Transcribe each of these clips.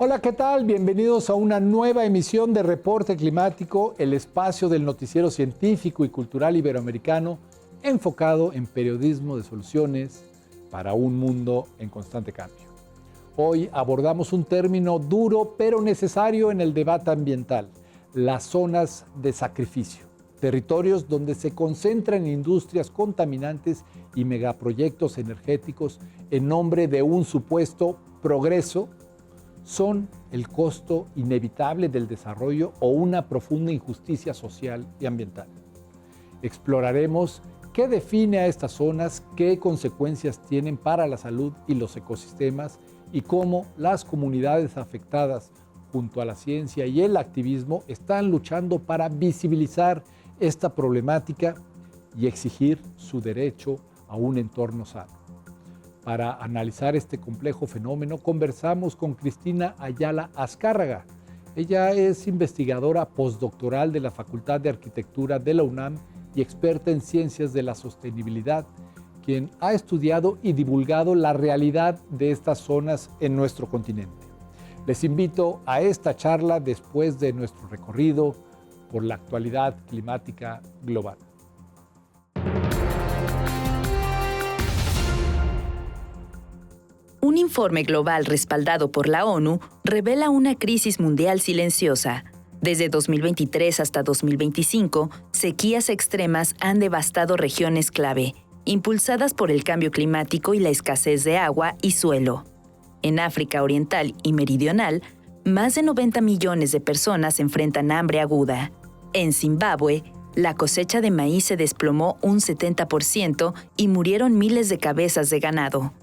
Hola, ¿qué tal? Bienvenidos a una nueva emisión de Reporte Climático, el espacio del noticiero científico y cultural iberoamericano enfocado en periodismo de soluciones para un mundo en constante cambio. Hoy abordamos un término duro pero necesario en el debate ambiental: las zonas de sacrificio, territorios donde se concentran industrias contaminantes y megaproyectos energéticos en nombre de un supuesto progreso. Son el costo inevitable del desarrollo o una profunda injusticia social y ambiental. Exploraremos qué define a estas zonas, qué consecuencias tienen para la salud y los ecosistemas y cómo las comunidades afectadas, junto a la ciencia y el activismo, están luchando para visibilizar esta problemática y exigir su derecho a un entorno sano. Para analizar este complejo fenómeno, conversamos con Cristina Ayala Azcárraga. Ella es investigadora postdoctoral de la Facultad de Arquitectura de la UNAM y experta en ciencias de la sostenibilidad, quien ha estudiado y divulgado la realidad de estas zonas en nuestro continente. Les invito a esta charla después de nuestro recorrido por la actualidad climática global. Un informe global respaldado por la ONU revela una crisis mundial silenciosa. Desde 2023 hasta 2025, sequías extremas han devastado regiones clave, impulsadas por el cambio climático y la escasez de agua y suelo. En África Oriental y Meridional, más de 90 millones de personas enfrentan hambre aguda. En Zimbabue, la cosecha de maíz se desplomó un 70% y murieron miles de cabezas de ganado.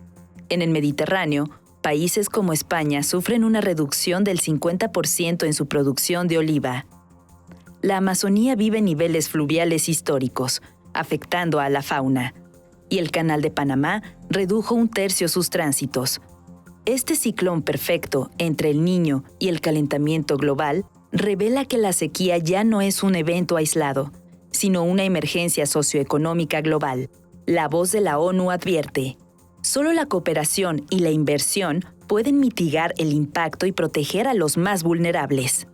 En el Mediterráneo, países como España sufren una reducción del 50% en su producción de oliva. La Amazonía vive niveles fluviales históricos, afectando a la fauna, y el Canal de Panamá redujo un tercio sus tránsitos. Este ciclón perfecto entre el Niño y el calentamiento global revela que la sequía ya no es un evento aislado, sino una emergencia socioeconómica global. La voz de la ONU advierte: solo la cooperación y la inversión pueden mitigar el impacto y proteger a los más vulnerables.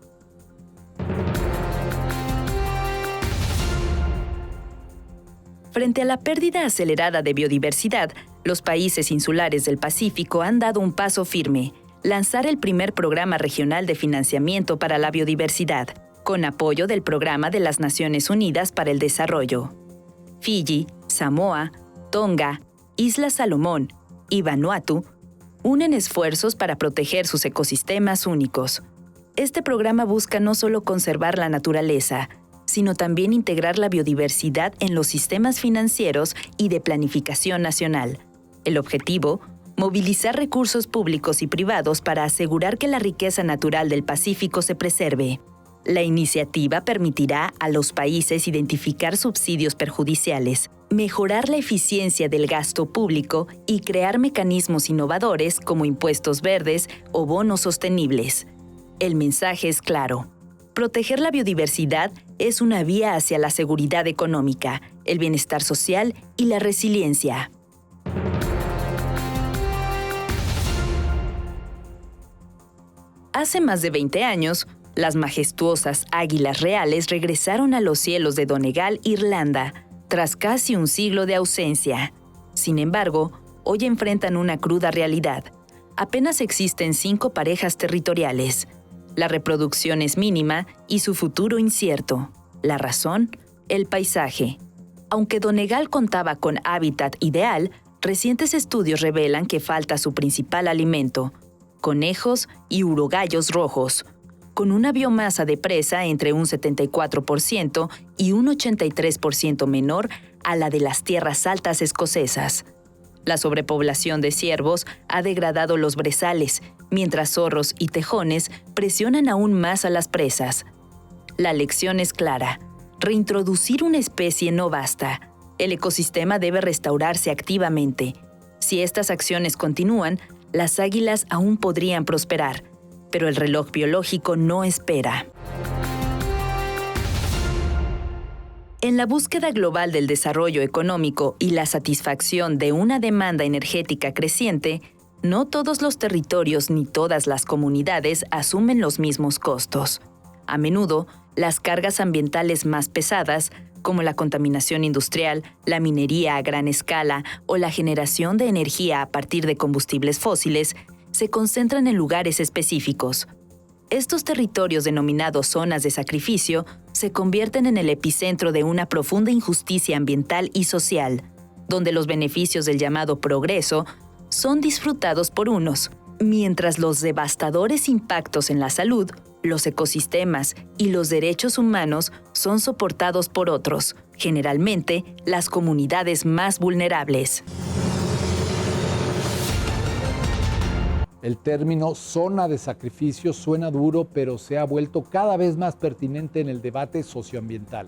Frente a la pérdida acelerada de biodiversidad, los países insulares del Pacífico han dado un paso firme: lanzar el primer programa regional de financiamiento para la biodiversidad, con apoyo del Programa de las Naciones Unidas para el Desarrollo. Fiyi, Samoa, Tonga, Islas Salomón y Vanuatu unen esfuerzos para proteger sus ecosistemas únicos. Este programa busca no solo conservar la naturaleza, sino también integrar la biodiversidad en los sistemas financieros y de planificación nacional. El objetivo: movilizar recursos públicos y privados para asegurar que la riqueza natural del Pacífico se preserve. La iniciativa permitirá a los países identificar subsidios perjudiciales, mejorar la eficiencia del gasto público y crear mecanismos innovadores como impuestos verdes o bonos sostenibles. El mensaje es claro: proteger la biodiversidad es una vía hacia la seguridad económica, el bienestar social y la resiliencia. Hace más de 20 años, las majestuosas águilas reales regresaron a los cielos de Donegal, Irlanda, tras casi un siglo de ausencia. Sin embargo, hoy enfrentan una cruda realidad. Apenas existen 5 parejas territoriales. La reproducción es mínima y su futuro incierto. ¿La razón? El paisaje. Aunque Donegal contaba con hábitat ideal, recientes estudios revelan que falta su principal alimento: conejos y urogallos rojos, con una biomasa de presa entre un 74% y un 83% menor a la de las tierras altas escocesas. La sobrepoblación de ciervos ha degradado los brezales, mientras zorros y tejones presionan aún más a las presas. La lección es clara: reintroducir una especie no basta. El ecosistema debe restaurarse activamente. Si estas acciones continúan, las águilas aún podrían prosperar, pero el reloj biológico no espera. En la búsqueda global del desarrollo económico y la satisfacción de una demanda energética creciente, no todos los territorios ni todas las comunidades asumen los mismos costos. A menudo, las cargas ambientales más pesadas, como la contaminación industrial, la minería a gran escala o la generación de energía a partir de combustibles fósiles, se concentran en lugares específicos. Estos territorios denominados zonas de sacrificio se convierten en el epicentro de una profunda injusticia ambiental y social, donde los beneficios del llamado progreso son disfrutados por unos, mientras los devastadores impactos en la salud, los ecosistemas y los derechos humanos son soportados por otros, generalmente las comunidades más vulnerables. El término zona de sacrificio suena duro, pero se ha vuelto cada vez más pertinente en el debate socioambiental.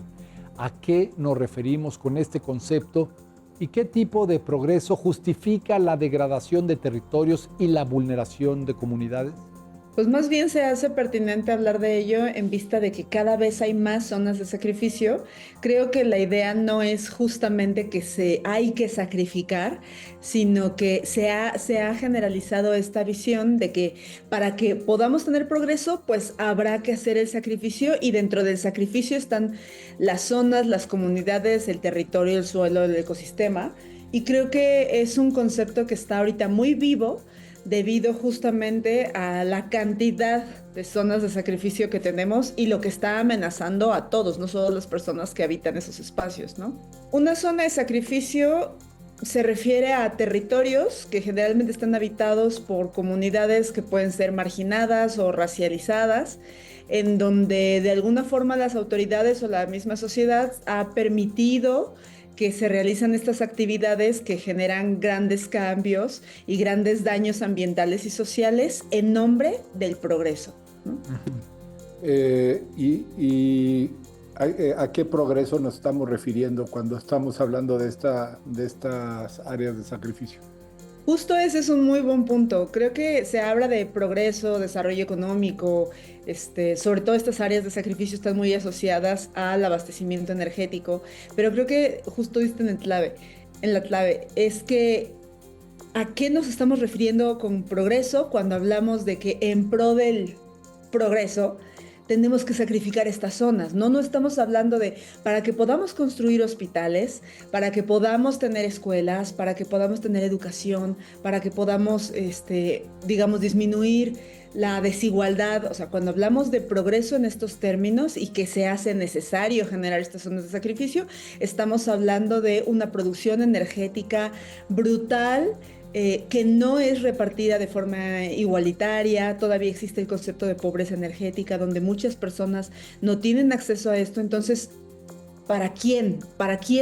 ¿A qué nos referimos con este concepto y qué tipo de progreso justifica la degradación de territorios y la vulneración de comunidades? Pues más bien se hace pertinente hablar de ello en vista de que cada vez hay más zonas de sacrificio. Creo que la idea no es justamente que hay que sacrificar, sino que se ha generalizado esta visión de que para que podamos tener progreso, pues habrá que hacer el sacrificio, y dentro del sacrificio están las zonas, las comunidades, el territorio, el suelo, el ecosistema. Y creo que es un concepto que está ahorita muy vivo, debido justamente a la cantidad de zonas de sacrificio que tenemos y lo que está amenazando a todos, no solo las personas que habitan esos espacios, ¿no? Una zona de sacrificio se refiere a territorios que generalmente están habitados por comunidades que pueden ser marginadas o racializadas, en donde de alguna forma las autoridades o la misma sociedad ha permitido que se realizan estas actividades que generan grandes cambios y grandes daños ambientales y sociales en nombre del progreso, ¿no? ¿A qué progreso nos estamos refiriendo cuando estamos hablando de estas áreas de sacrificio? Justo ese es un muy buen punto. Creo que se habla de progreso, desarrollo económico, sobre todo estas áreas de sacrificio están muy asociadas al abastecimiento energético, pero creo que justo diste en la clave, es que ¿a qué nos estamos refiriendo con progreso cuando hablamos de que en pro del progreso tenemos que sacrificar estas zonas? No estamos hablando de para que podamos construir hospitales, para que podamos tener escuelas, para que podamos tener educación, para que podamos, disminuir la desigualdad. O sea, cuando hablamos de progreso en estos términos y que se hace necesario generar estas zonas de sacrificio, estamos hablando de una producción energética brutal, que no es repartida de forma igualitaria. Todavía existe el concepto de pobreza energética, donde muchas personas no tienen acceso a esto. Entonces, ¿para quién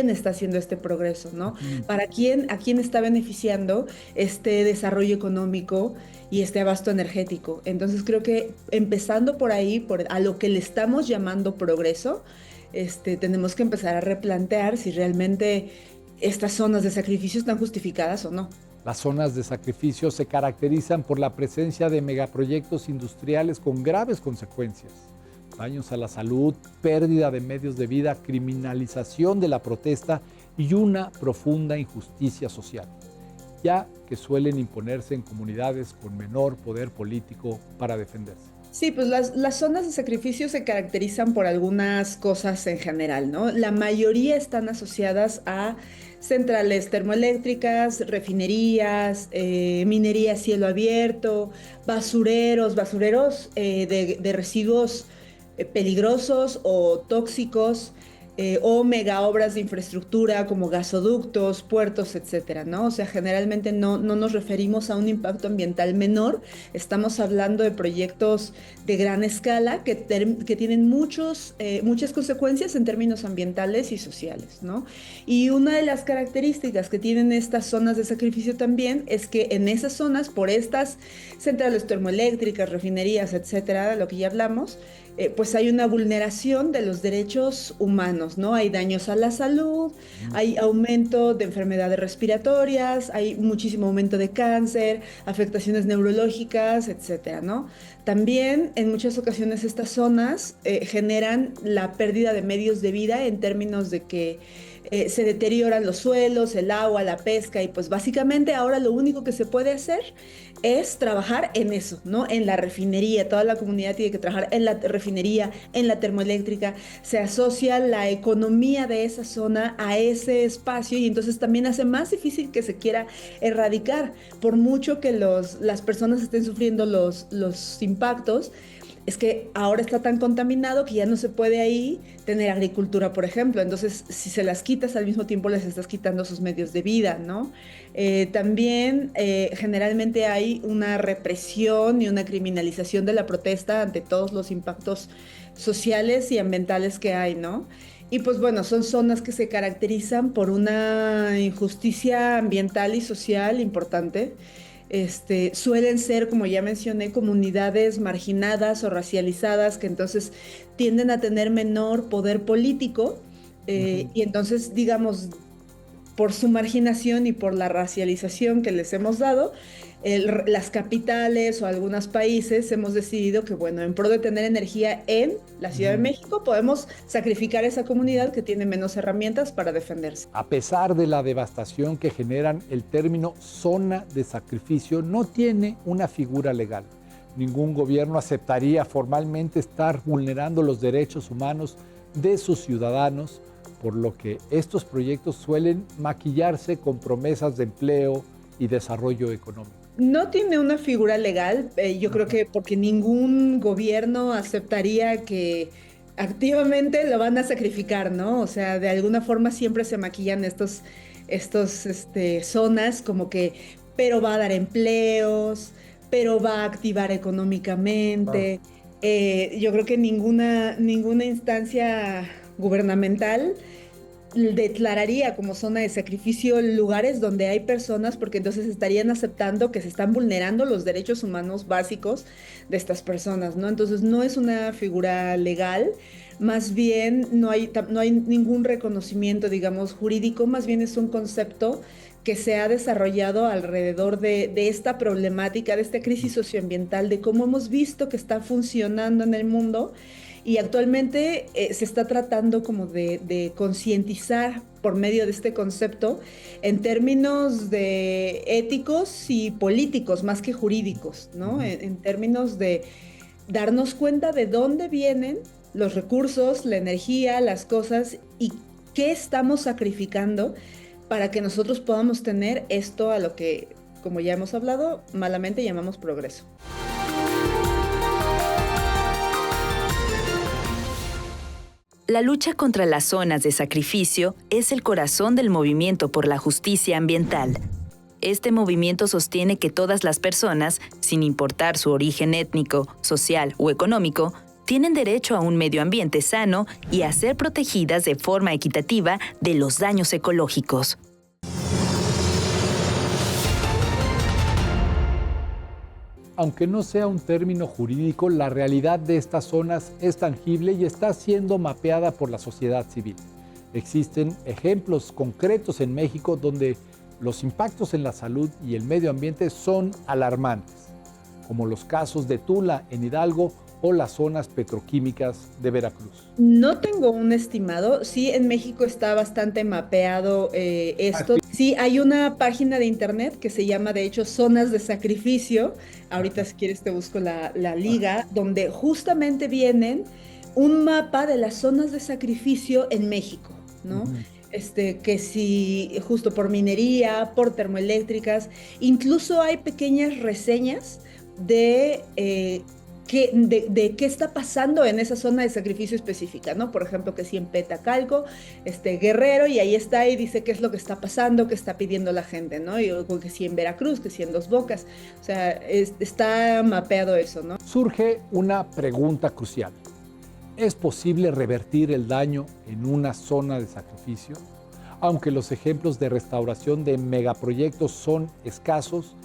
está haciendo este progreso, ¿no? ¿A quién está beneficiando este desarrollo económico y este abasto energético? Entonces, creo que empezando por ahí, a lo que le estamos llamando progreso, tenemos que empezar a replantear si realmente estas zonas de sacrificio están justificadas o no. Las zonas de sacrificio se caracterizan por la presencia de megaproyectos industriales con graves consecuencias: daños a la salud, pérdida de medios de vida, criminalización de la protesta y una profunda injusticia social, ya que suelen imponerse en comunidades con menor poder político para defenderse. Sí, pues las zonas de sacrificio se caracterizan por algunas cosas en general, ¿no? La mayoría están asociadas a centrales termoeléctricas, refinerías, minería a cielo abierto, basureros de residuos peligrosos o tóxicos, o mega obras de infraestructura como gasoductos, puertos, etcétera, ¿no? O sea, generalmente no nos referimos a un impacto ambiental menor. Estamos hablando de proyectos de gran escala que tienen muchas consecuencias en términos ambientales y sociales, ¿no? Y una de las características que tienen estas zonas de sacrificio también es que en esas zonas, por estas centrales termoeléctricas, refinerías, etcétera, lo que ya hablamos, pues hay una vulneración de los derechos humanos, ¿no? Hay daños a la salud, hay aumento de enfermedades respiratorias, hay muchísimo aumento de cáncer, afectaciones neurológicas, etcétera, ¿no? También en muchas ocasiones estas zonas generan la pérdida de medios de vida en términos de que se deterioran los suelos, el agua, la pesca, y pues básicamente ahora lo único que se puede hacer es trabajar en eso, ¿no? En la refinería, toda la comunidad tiene que trabajar en la refinería, en la termoeléctrica, se asocia la economía de esa zona a ese espacio y entonces también hace más difícil que se quiera erradicar, por mucho que las personas estén sufriendo los impactos. Es que ahora está tan contaminado que ya no se puede ahí tener agricultura, por ejemplo. Entonces, si se las quitas, al mismo tiempo les estás quitando sus medios de vida, ¿no? También generalmente hay una represión y una criminalización de la protesta ante todos los impactos sociales y ambientales que hay, ¿no? Y pues bueno, son zonas que se caracterizan por una injusticia ambiental y social importante. Suelen ser, como ya mencioné, comunidades marginadas o racializadas que entonces tienden a tener menor poder político y entonces, digamos, por su marginación y por la racialización que les hemos dado, las capitales o algunos países hemos decidido que, bueno, en pro de tener energía en la Ciudad de México, podemos sacrificar a esa comunidad que tiene menos herramientas para defenderse. A pesar de la devastación que generan, el término zona de sacrificio no tiene una figura legal. Ningún gobierno aceptaría formalmente estar vulnerando los derechos humanos de sus ciudadanos, por lo que estos proyectos suelen maquillarse con promesas de empleo y desarrollo económico. No tiene una figura legal, yo creo que porque ningún gobierno aceptaría que activamente lo van a sacrificar, ¿no? O sea, de alguna forma siempre se maquillan estos zonas como que, pero va a dar empleos, pero va a activar económicamente. Yo creo que ninguna instancia gubernamental declararía como zona de sacrificio lugares donde hay personas, porque entonces estarían aceptando que se están vulnerando los derechos humanos básicos de estas personas, ¿no? Entonces no es una figura legal, más bien no hay ningún reconocimiento, digamos, jurídico, más bien es un concepto que se ha desarrollado alrededor de esta problemática, de esta crisis socioambiental, de cómo hemos visto que está funcionando en el mundo. Y actualmente se está tratando como de concientizar por medio de este concepto en términos de éticos y políticos más que jurídicos, ¿no? En términos de darnos cuenta de dónde vienen los recursos, la energía, las cosas y qué estamos sacrificando para que nosotros podamos tener esto a lo que, como ya hemos hablado, malamente llamamos progreso. La lucha contra las zonas de sacrificio es el corazón del movimiento por la justicia ambiental. Este movimiento sostiene que todas las personas, sin importar su origen étnico, social o económico, tienen derecho a un medio ambiente sano y a ser protegidas de forma equitativa de los daños ecológicos. Aunque no sea un término jurídico, la realidad de estas zonas es tangible y está siendo mapeada por la sociedad civil. Existen ejemplos concretos en México donde los impactos en la salud y el medio ambiente son alarmantes, como los casos de Tula en Hidalgo o las zonas petroquímicas de Veracruz. No tengo un estimado, sí, en México está bastante mapeado esto. Sí, hay una página de internet que se llama, de hecho, Zonas de Sacrificio. Ahorita, si quieres, te busco la liga, donde justamente vienen un mapa de las zonas de sacrificio en México, ¿no? Que si justo por minería, por termoeléctricas, incluso hay pequeñas reseñas de qué está pasando en esa zona de sacrificio específica, ¿no? Por ejemplo, que si en Petacalco, Guerrero, y ahí está y dice qué es lo que está pasando, qué está pidiendo la gente, ¿no? Y que si en Veracruz, que si en Dos Bocas, o sea, está mapeado eso, ¿no? Surge una pregunta crucial. ¿Es posible revertir el daño en una zona de sacrificio? Aunque los ejemplos de restauración de megaproyectos son escasos,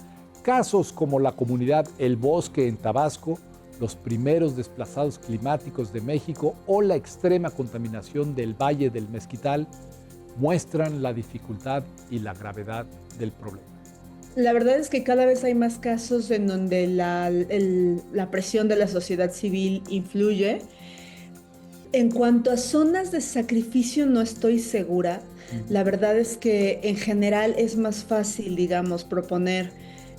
casos como la comunidad El Bosque en Tabasco, los primeros desplazados climáticos de México o la extrema contaminación del Valle del Mezquital muestran la dificultad y la gravedad del problema. La verdad es que cada vez hay más casos en donde la presión de la sociedad civil influye. En cuanto a zonas de sacrificio, no estoy segura. La verdad es que en general es más fácil, digamos, proponer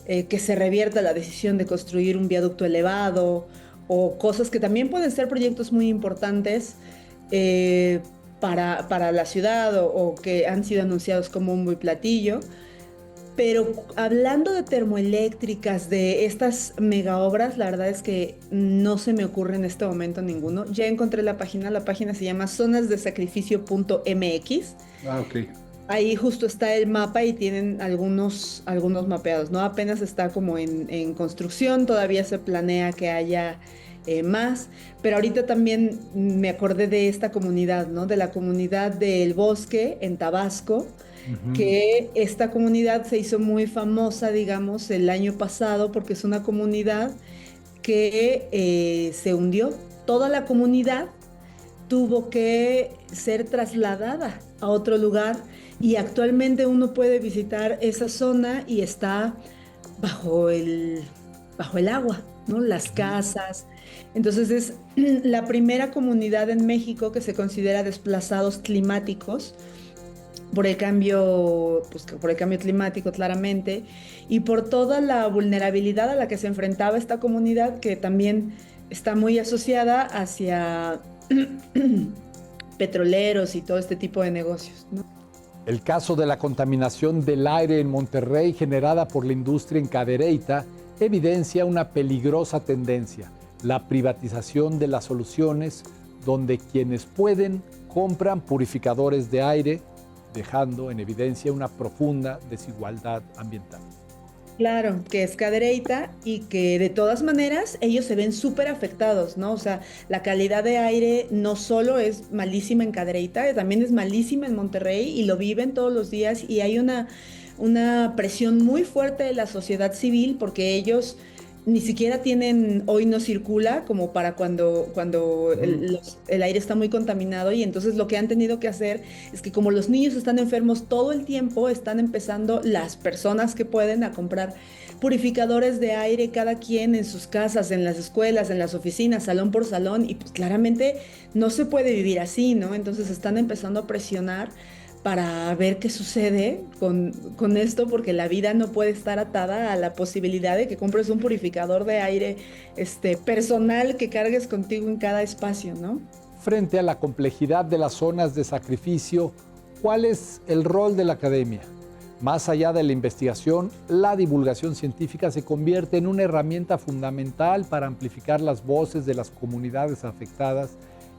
que se revierta la decisión de construir un viaducto elevado o cosas que también pueden ser proyectos muy importantes para la ciudad o que han sido anunciados como un muy platillo. Pero hablando de termoeléctricas, de estas mega obras, la verdad es que no se me ocurre en este momento ninguno. Ya encontré la página se llama zonasdesacrificio.mx. Ok. Ahí justo está el mapa y tienen algunos mapeados, ¿no? Apenas está como en construcción, todavía se planea que haya más, pero ahorita también me acordé de esta comunidad, ¿no? De la comunidad del Bosque en Tabasco, que esta comunidad se hizo muy famosa, digamos, el año pasado porque es una comunidad que se hundió. Toda la comunidad tuvo que ser trasladada a otro lugar y actualmente uno puede visitar esa zona y está bajo el agua, ¿no? Las casas. Entonces es la primera comunidad en México que se considera desplazados climáticos por el cambio, pues, por el cambio climático claramente, y por toda la vulnerabilidad a la que se enfrentaba esta comunidad, que también está muy asociada hacia petroleros y todo este tipo de negocios, ¿no? El caso de la contaminación del aire en Monterrey generada por la industria en Cadereyta evidencia una peligrosa tendencia, la privatización de las soluciones, donde quienes pueden compran purificadores de aire, dejando en evidencia una profunda desigualdad ambiental. Claro, que es Cadereyta y que de todas maneras ellos se ven súper afectados, ¿no? O sea, la calidad de aire no solo es malísima en Cadereyta, también es malísima en Monterrey y lo viven todos los días y hay una presión muy fuerte de la sociedad civil porque ellos ni siquiera tienen, hoy no circula como para cuando el aire está muy contaminado y entonces lo que han tenido que hacer es que como los niños están enfermos todo el tiempo, están empezando las personas que pueden a comprar purificadores de aire cada quien en sus casas, en las escuelas, en las oficinas, salón por salón y pues claramente no se puede vivir así, ¿no? Entonces están empezando a presionar para ver qué sucede con esto, porque la vida no puede estar atada a la posibilidad de que compres un purificador de aire personal que cargues contigo en cada espacio, ¿no? Frente a la complejidad de las zonas de sacrificio, ¿cuál es el rol de la academia? Más allá de la investigación, la divulgación científica se convierte en una herramienta fundamental para amplificar las voces de las comunidades afectadas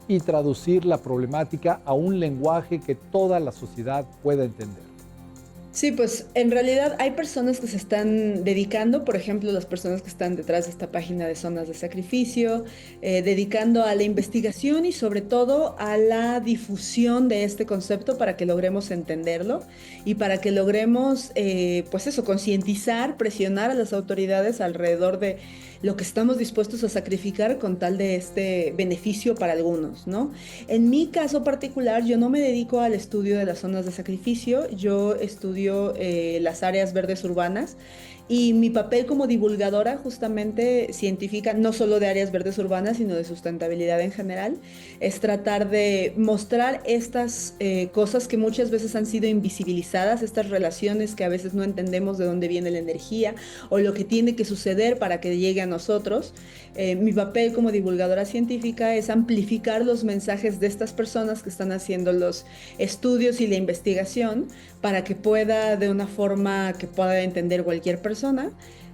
y traducir la problemática a un lenguaje que toda la sociedad pueda entender. Sí, pues en realidad hay personas que se están dedicando, por ejemplo, las personas que están detrás de esta página de Zonas de Sacrificio, dedicando a la investigación y sobre todo a la difusión de este concepto para que logremos entenderlo y para que logremos, pues eso, concientizar, presionar a las autoridades alrededor de lo que estamos dispuestos a sacrificar con tal de este beneficio para algunos, ¿no? En mi caso particular, yo no me dedico al estudio de las zonas de sacrificio, yo estudio las áreas verdes urbanas y mi papel como divulgadora justamente científica, no solo de áreas verdes urbanas, sino de sustentabilidad en general, es tratar de mostrar estas cosas que muchas veces han sido invisibilizadas, estas relaciones que a veces no entendemos de dónde viene la energía o lo que tiene que suceder para que llegue a nosotros. Mi papel como divulgadora científica es amplificar los mensajes de estas personas que están haciendo los estudios y la investigación para que pueda, de una forma que pueda entender cualquier persona,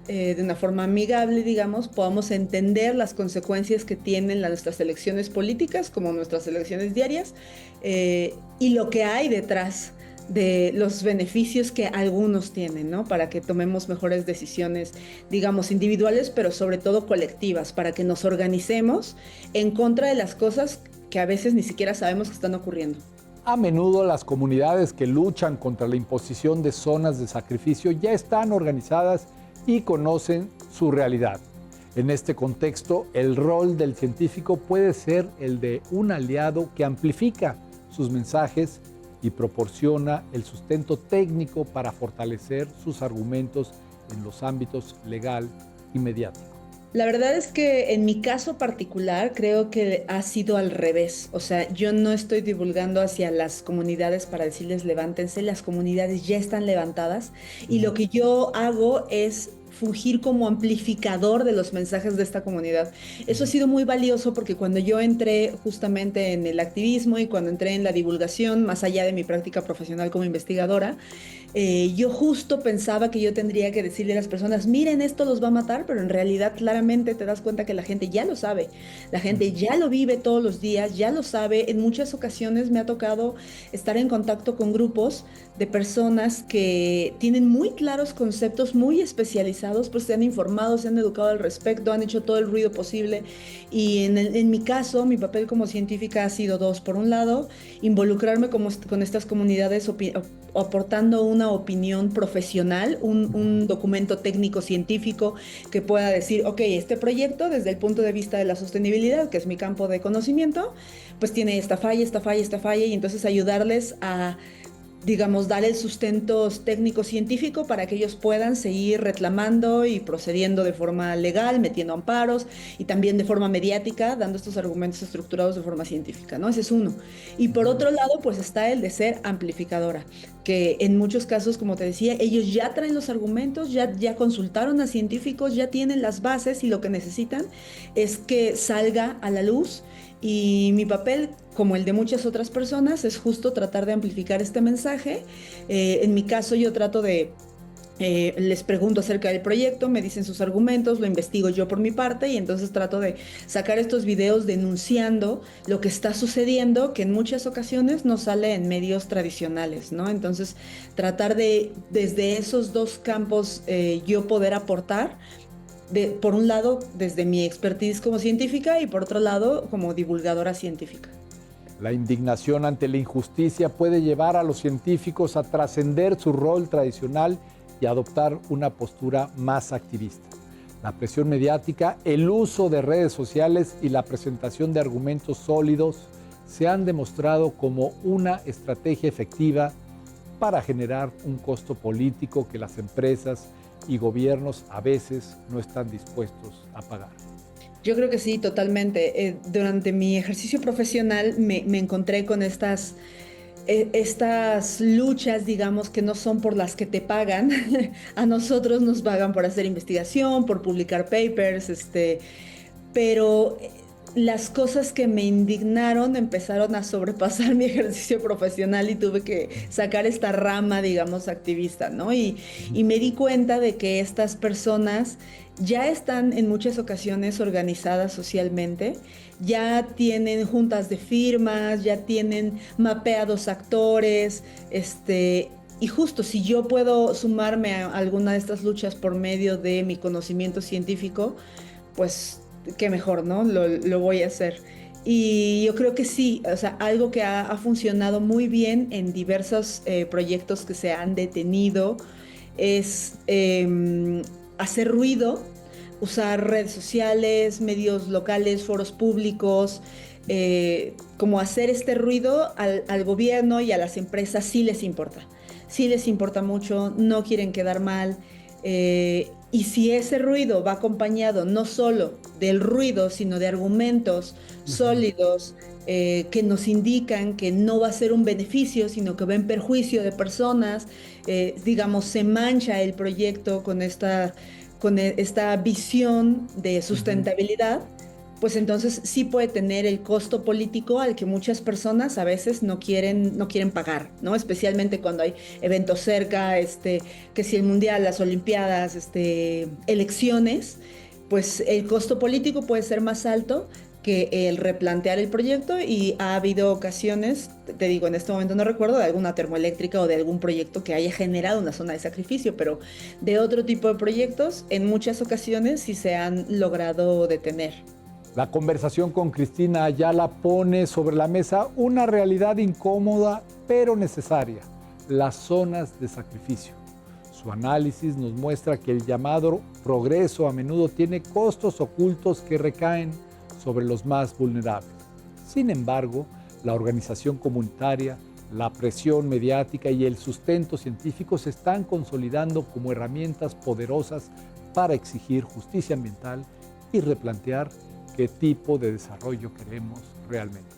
de una forma amigable, digamos, podamos entender las consecuencias que tienen nuestras elecciones políticas, como nuestras elecciones diarias, y lo que hay detrás de los beneficios que algunos tienen, ¿no? Para que tomemos mejores decisiones, digamos, individuales, pero sobre todo colectivas, para que nos organicemos en contra de las cosas que a veces ni siquiera sabemos que están ocurriendo. A menudo las comunidades que luchan contra la imposición de zonas de sacrificio ya están organizadas y conocen su realidad. En este contexto, el rol del científico puede ser el de un aliado que amplifica sus mensajes y proporciona el sustento técnico para fortalecer sus argumentos en los ámbitos legal y mediático. La verdad es que en mi caso particular creo que ha sido al revés. O sea, yo no estoy divulgando hacia las comunidades para decirles levántense, las comunidades ya están levantadas y lo que yo hago es fungir como amplificador de los mensajes de esta comunidad. Eso ha sido muy valioso porque cuando yo entré justamente en el activismo y cuando entré en la divulgación, más allá de mi práctica profesional como investigadora, yo justo pensaba que yo tendría que decirle a las personas, miren, esto los va a matar, pero en realidad claramente te das cuenta que la gente ya lo sabe, la gente ya lo vive todos los días, ya lo sabe. En muchas ocasiones me ha tocado estar en contacto con grupos de personas que tienen muy claros conceptos, muy especializados, pues se han informado, se han educado al respecto, han hecho todo el ruido posible. Y en mi caso, mi papel como científica ha sido dos. Por un lado, involucrarme con estas comunidades aportando una opinión profesional, un documento técnico científico que pueda decir, ok, este proyecto desde el punto de vista de la sostenibilidad, que es mi campo de conocimiento, pues tiene esta falla, esta falla, esta falla, y entonces ayudarles a, digamos, dar el sustento técnico-científico para que ellos puedan seguir reclamando y procediendo de forma legal, metiendo amparos y también de forma mediática, dando estos argumentos estructurados de forma científica, ¿no? Ese es uno. Y por otro lado, pues está el de ser amplificadora, que en muchos casos, como te decía, ellos ya traen los argumentos, ya consultaron a científicos, ya tienen las bases y lo que necesitan es que salga a la luz. Y mi papel, como el de muchas otras personas, es justo tratar de amplificar este mensaje. En mi caso, yo trato de, les pregunto acerca del proyecto, me dicen sus argumentos, lo investigo yo por mi parte y entonces trato de sacar estos videos denunciando lo que está sucediendo, que en muchas ocasiones no sale en medios tradicionales, ¿no? Entonces, tratar de, desde esos dos campos, yo poder aportar. Por un lado, desde mi expertise como científica y por otro lado, como divulgadora científica. La indignación ante la injusticia puede llevar a los científicos a trascender su rol tradicional y adoptar una postura más activista. La presión mediática, el uso de redes sociales y la presentación de argumentos sólidos se han demostrado como una estrategia efectiva para generar un costo político que las empresas y gobiernos a veces no están dispuestos a pagar. Yo creo que sí, totalmente. Durante mi ejercicio profesional me encontré con estas luchas, digamos, que no son por las que te pagan. A nosotros nos pagan por hacer investigación, por publicar papers, pero las cosas que me indignaron empezaron a sobrepasar mi ejercicio profesional y tuve que sacar esta rama, digamos, activista, ¿no? Y me di cuenta de que estas personas ya están en muchas ocasiones organizadas socialmente, ya tienen juntas de firmas, ya tienen mapeados actores, y justo si yo puedo sumarme a alguna de estas luchas por medio de mi conocimiento científico, pues qué mejor, ¿no? Lo voy a hacer. Y yo creo que sí, o sea, algo que ha funcionado muy bien en diversos proyectos que se han detenido es hacer ruido, usar redes sociales, medios locales, foros públicos, como hacer este ruido al gobierno y a las empresas sí les importa mucho, no quieren quedar mal. Y si ese ruido va acompañado no solo del ruido, sino de argumentos sólidos que nos indican que no va a ser un beneficio, sino que va en perjuicio de personas, digamos, se mancha el proyecto con esta visión de sustentabilidad, pues entonces sí puede tener el costo político al que muchas personas a veces no quieren pagar, ¿no? Especialmente cuando hay eventos cerca, que si el mundial, las olimpiadas, elecciones, pues el costo político puede ser más alto que el replantear el proyecto y ha habido ocasiones, te digo, en este momento no recuerdo de alguna termoeléctrica o de algún proyecto que haya generado una zona de sacrificio, pero de otro tipo de proyectos, en muchas ocasiones sí se han logrado detener. La conversación con Cristina Ayala pone sobre la mesa una realidad incómoda pero necesaria, las zonas de sacrificio. Su análisis nos muestra que el llamado progreso a menudo tiene costos ocultos que recaen sobre los más vulnerables. Sin embargo, la organización comunitaria, la presión mediática y el sustento científico se están consolidando como herramientas poderosas para exigir justicia ambiental y replantear qué tipo de desarrollo queremos realmente.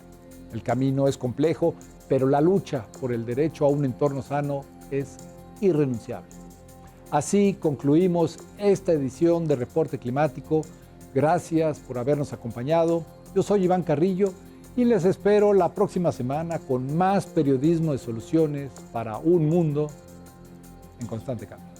El camino es complejo, pero la lucha por el derecho a un entorno sano es irrenunciable. Así concluimos esta edición de Reporte Climático. Gracias por habernos acompañado. Yo soy Iván Carrillo y les espero la próxima semana con más periodismo de soluciones para un mundo en constante cambio.